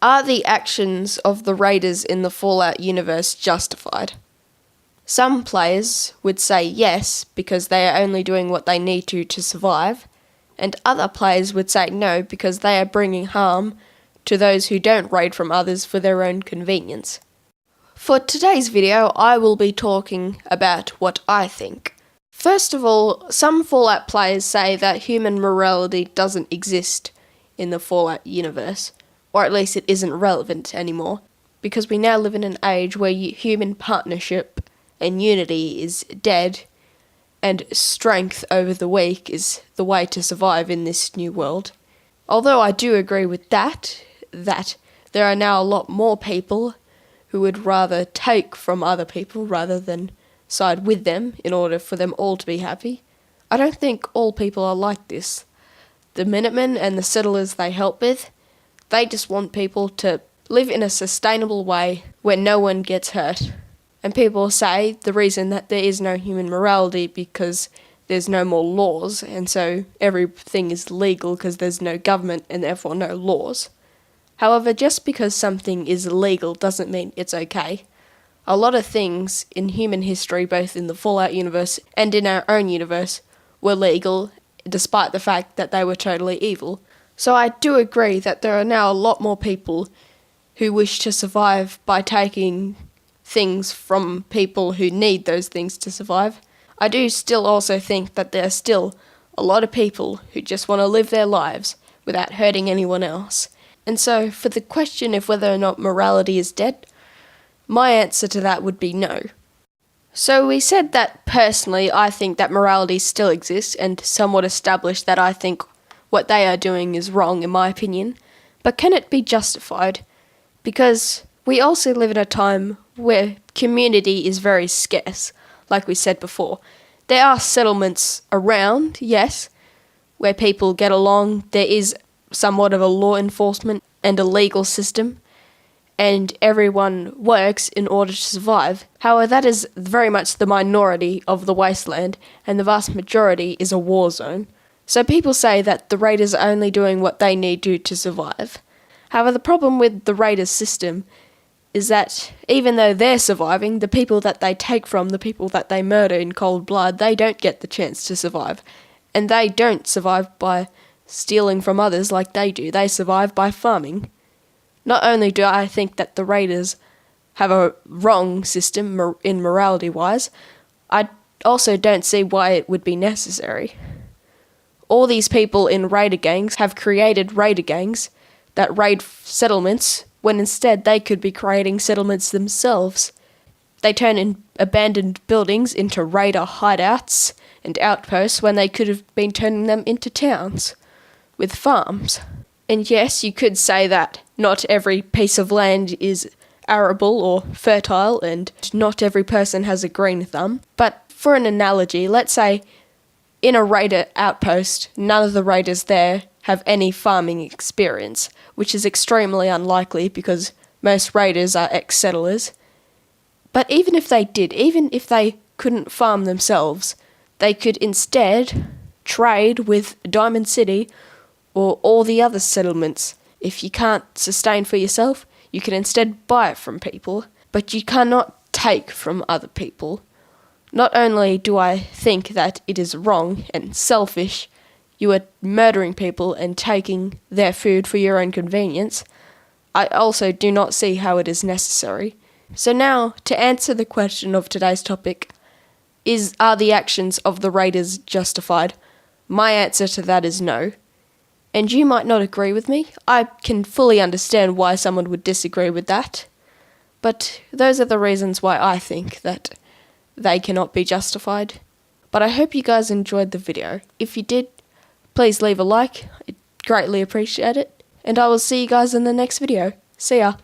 Are the actions of the raiders in the Fallout universe justified? Some players would say yes, because they are only doing what they need to survive, and other players would say no, because they are bringing harm to those who don't raid from others for their own convenience. For today's video, I will be talking about what I think. First of all, some Fallout players say that human morality doesn't exist in the Fallout universe, or at least it isn't relevant anymore, because we now live in an age where human partnership and unity is dead, and strength over the weak is the way to survive in this new world. Although I do agree with that there are now a lot more people who would rather take from other people rather than side with them in order for them all to be happy. I don't think all people are like this. The Minutemen and the settlers they help with, they just want people to live in a sustainable way where no one gets hurt. And people say the reason that there is no human morality because there's no more laws, and so everything is legal because there's no government and therefore no laws. However, just because something is illegal doesn't mean it's okay. A lot of things in human history, both in the Fallout universe and in our own universe, were legal, despite the fact that they were totally evil. So I do agree that there are now a lot more people who wish to survive by taking things from people who need those things to survive. I do still also think that there are still a lot of people who just want to live their lives without hurting anyone else. And so, for the question of whether or not morality is dead, my answer to that would be no. So we said that personally I think that morality still exists, and somewhat established that I think what they are doing is wrong in my opinion. But can it be justified? Because we also live in a time where community is very scarce, like we said before. There are settlements around, yes, where people get along. There is somewhat of a law enforcement and a legal system, and everyone works in order to survive. However, that is very much the minority of the wasteland, and the vast majority is a war zone. So people say that the raiders are only doing what they need to survive. However, the problem with the raiders system is that even though they're surviving, the people that they take from, the people that they murder in cold blood, they don't get the chance to survive. And they don't survive by stealing from others like they do. They survive by farming. Not only do I think that the raiders have a wrong system in morality-wise, I also don't see why it would be necessary. All these people in raider gangs have created raider gangs that raid settlements, when instead they could be creating settlements themselves. They turn abandoned buildings into raider hideouts and outposts when they could have been turning them into towns with farms. And yes, you could say that not every piece of land is arable or fertile, and not every person has a green thumb. But for an analogy, let's say in a raider outpost, none of the raiders there have any farming experience, which is extremely unlikely because most raiders are ex-settlers. But even if they did, even if they couldn't farm themselves, they could instead trade with Diamond City or all the other settlements. If you can't sustain for yourself, you can instead buy it from people, but you cannot take from other people. Not only do I think that it is wrong and selfish, you are murdering people and taking their food for your own convenience, I also do not see how it is necessary. So now, to answer the question of today's topic, are the actions of the raiders justified? My answer to that is no. And you might not agree with me. I can fully understand why someone would disagree with that. But those are the reasons why I think that they cannot be justified. But I hope you guys enjoyed the video. If you did, please leave a like. I'd greatly appreciate it. And I will see you guys in the next video. See ya.